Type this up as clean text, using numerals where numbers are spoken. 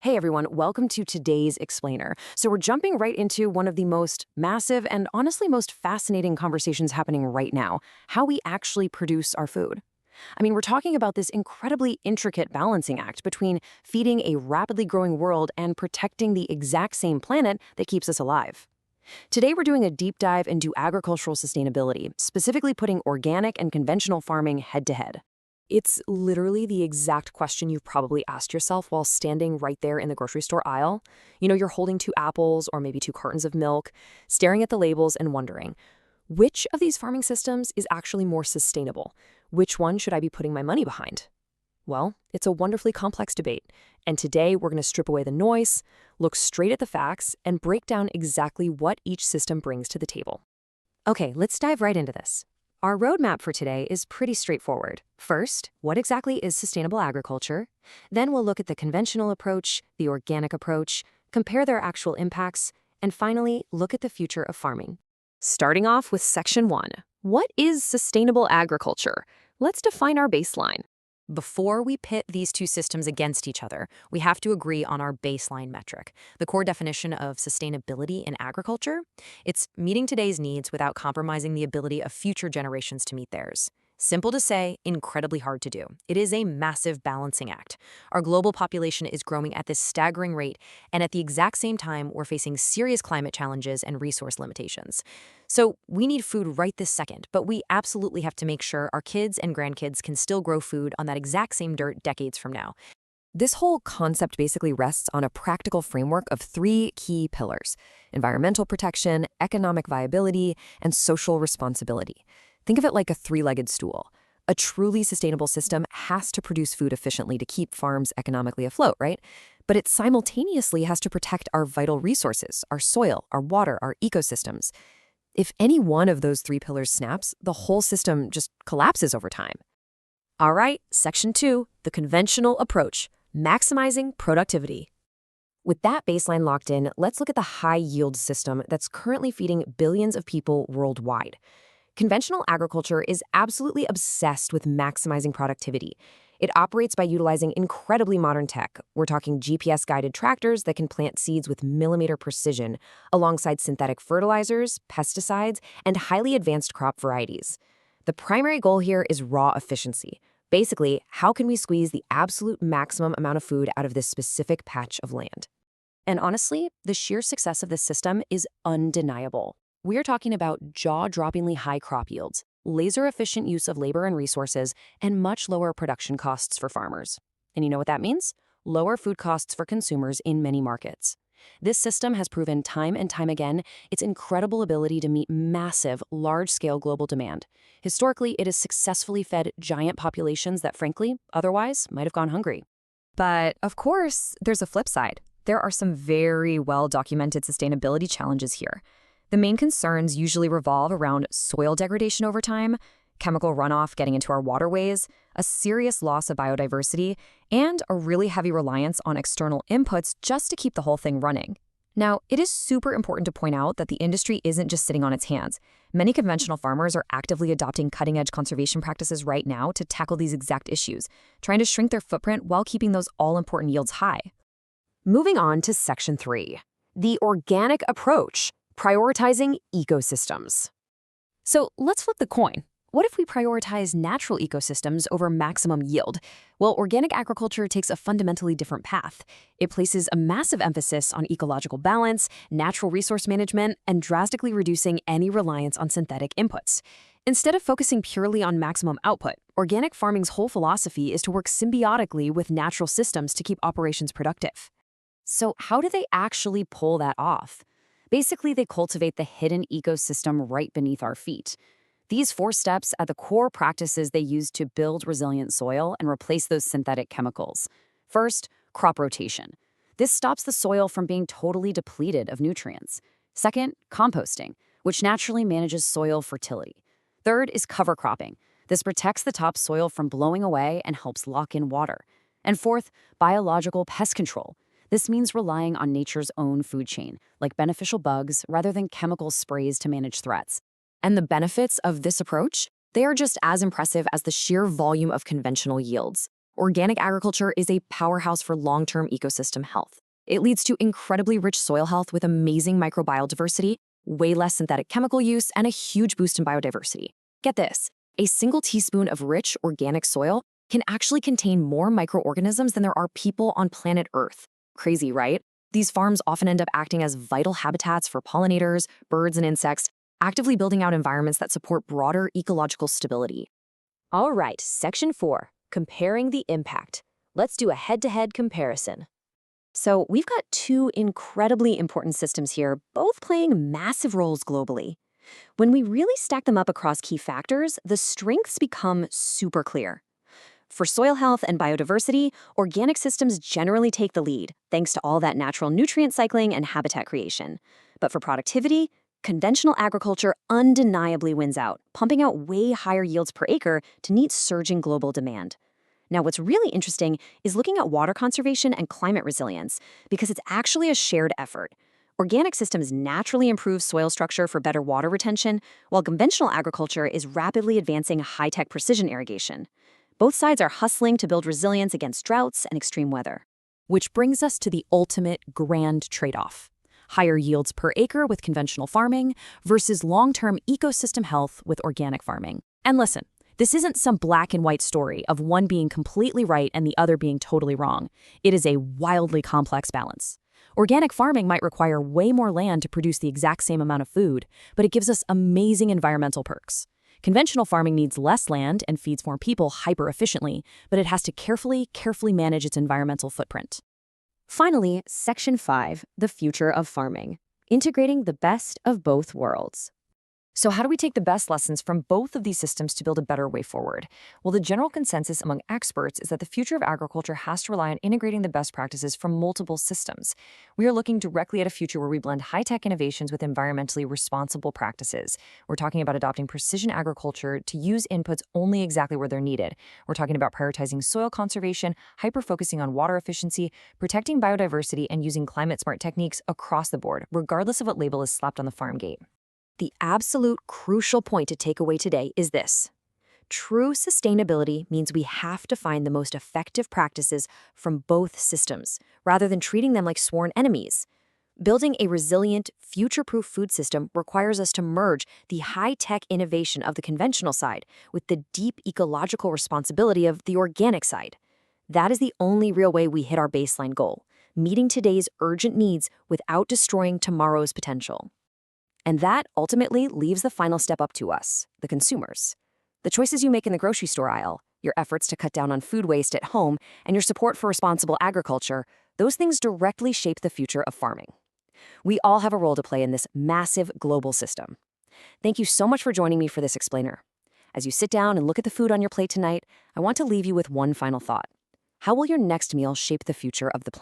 Hey everyone, welcome to today's Explainer. So we're jumping right into one of the most massive and honestly most fascinating conversations happening right now, how we actually produce our food. We're talking about this incredibly intricate balancing act between feeding a rapidly growing world and protecting the exact same planet that keeps us alive. Today we're doing a deep dive into agricultural sustainability, specifically putting organic and conventional farming head to head. It's literally the exact question you've probably asked yourself while standing right there in the grocery store aisle. You're holding two apples or maybe two cartons of milk, staring at the labels and wondering, which of these farming systems is actually more sustainable? Which one should I be putting my money behind? Well, it's a wonderfully complex debate, and today we're going to strip away the noise, look straight at the facts, and break down exactly what each system brings to the table. Okay, let's dive right into this. Our roadmap for today is pretty straightforward. First, what exactly is sustainable agriculture? Then we'll look at the conventional approach, the organic approach, compare their actual impacts, and finally, look at the future of farming. Starting off with Section 1. What is sustainable agriculture? Let's define our baseline. Before we pit these two systems against each other, we have to agree on our baseline metric, the core definition of sustainability in agriculture. It's meeting today's needs without compromising the ability of future generations to meet theirs. Simple to say, incredibly hard to do. It is a massive balancing act. Our global population is growing at this staggering rate, and at the exact same time, we're facing serious climate challenges and resource limitations. So we need food right this second, but we absolutely have to make sure our kids and grandkids can still grow food on that exact same dirt decades from now. This whole concept basically rests on a practical framework of three key pillars: environmental protection, economic viability, and social responsibility. Think of it like a three-legged stool. A truly sustainable system has to produce food efficiently to keep farms economically afloat, right? But it simultaneously has to protect our vital resources, our soil, our water, our ecosystems. If any one of those three pillars snaps, the whole system just collapses over time. All right, Section 2, the conventional approach, maximizing productivity. With that baseline locked in, let's look at the high-yield system that's currently feeding billions of people worldwide. Conventional agriculture is absolutely obsessed with maximizing productivity. It operates by utilizing incredibly modern tech. We're talking GPS-guided tractors that can plant seeds with millimeter precision, alongside synthetic fertilizers, pesticides, and highly advanced crop varieties. The primary goal here is raw efficiency. Basically, how can we squeeze the absolute maximum amount of food out of this specific patch of land? And honestly, the sheer success of this system is undeniable. We're talking about jaw-droppingly high crop yields, laser-efficient use of labor and resources, and much lower production costs for farmers. And you know what that means? Lower food costs for consumers in many markets. This system has proven time and time again its incredible ability to meet massive, large-scale global demand. Historically, it has successfully fed giant populations that, frankly, otherwise might have gone hungry. But, of course, there's a flip side. There are some very well-documented sustainability challenges here. The main concerns usually revolve around soil degradation over time, chemical runoff getting into our waterways, a serious loss of biodiversity, and a really heavy reliance on external inputs just to keep the whole thing running. Now, it is super important to point out that the industry isn't just sitting on its hands. Many conventional farmers are actively adopting cutting-edge conservation practices right now to tackle these exact issues, trying to shrink their footprint while keeping those all-important yields high. Moving on to Section 3, the organic approach. Prioritizing ecosystems. So let's flip the coin. What if we prioritize natural ecosystems over maximum yield? Well, organic agriculture takes a fundamentally different path. It places a massive emphasis on ecological balance, natural resource management, and drastically reducing any reliance on synthetic inputs. Instead of focusing purely on maximum output, organic farming's whole philosophy is to work symbiotically with natural systems to keep operations productive. So how do they actually pull that off? Basically, they cultivate the hidden ecosystem right beneath our feet. These 4 steps are the core practices they use to build resilient soil and replace those synthetic chemicals. First, crop rotation. This stops the soil from being totally depleted of nutrients. Second, composting, which naturally manages soil fertility. Third is cover cropping. This protects the topsoil from blowing away and helps lock in water. And fourth, biological pest control. This means relying on nature's own food chain, like beneficial bugs, rather than chemical sprays to manage threats. And the benefits of this approach? They are just as impressive as the sheer volume of conventional yields. Organic agriculture is a powerhouse for long-term ecosystem health. It leads to incredibly rich soil health with amazing microbial diversity, way less synthetic chemical use, and a huge boost in biodiversity. Get this, a single teaspoon of rich organic soil can actually contain more microorganisms than there are people on planet Earth. Crazy, right? These farms often end up acting as vital habitats for pollinators, birds, and insects, actively building out environments that support broader ecological stability. All right, Section 4, Comparing the Impact. Let's do a head-to-head comparison. So we've got two incredibly important systems here, both playing massive roles globally. When we really stack them up across key factors, the strengths become super clear. For soil health and biodiversity, organic systems generally take the lead, thanks to all that natural nutrient cycling and habitat creation. But for productivity, conventional agriculture undeniably wins out, pumping out way higher yields per acre to meet surging global demand. Now, what's really interesting is looking at water conservation and climate resilience, because it's actually a shared effort. Organic systems naturally improve soil structure for better water retention, while conventional agriculture is rapidly advancing high-tech precision irrigation. Both sides are hustling to build resilience against droughts and extreme weather. Which brings us to the ultimate grand trade-off: higher yields per acre with conventional farming versus long-term ecosystem health with organic farming. And listen, this isn't some black and white story of one being completely right and the other being totally wrong. It is a wildly complex balance. Organic farming might require way more land to produce the exact same amount of food, but it gives us amazing environmental perks. Conventional farming needs less land and feeds more people hyper-efficiently, but it has to carefully manage its environmental footprint. Finally, Section 5, the future of farming, integrating the best of both worlds. So how do we take the best lessons from both of these systems to build a better way forward? Well, the general consensus among experts is that the future of agriculture has to rely on integrating the best practices from multiple systems. We are looking directly at a future where we blend high-tech innovations with environmentally responsible practices. We're talking about adopting precision agriculture to use inputs only exactly where they're needed. We're talking about prioritizing soil conservation, hyper-focusing on water efficiency, protecting biodiversity, and using climate-smart techniques across the board, regardless of what label is slapped on the farm gate. The absolute crucial point to take away today is this: true sustainability means we have to find the most effective practices from both systems, rather than treating them like sworn enemies. Building a resilient, future-proof food system requires us to merge the high-tech innovation of the conventional side with the deep ecological responsibility of the organic side. That is the only real way we hit our baseline goal, meeting today's urgent needs without destroying tomorrow's potential. And that ultimately leaves the final step up to us, the consumers. The choices you make in the grocery store aisle, your efforts to cut down on food waste at home, and your support for responsible agriculture, those things directly shape the future of farming. We all have a role to play in this massive global system. Thank you so much for joining me for this explainer. As you sit down and look at the food on your plate tonight, I want to leave you with one final thought. How will your next meal shape the future of the planet?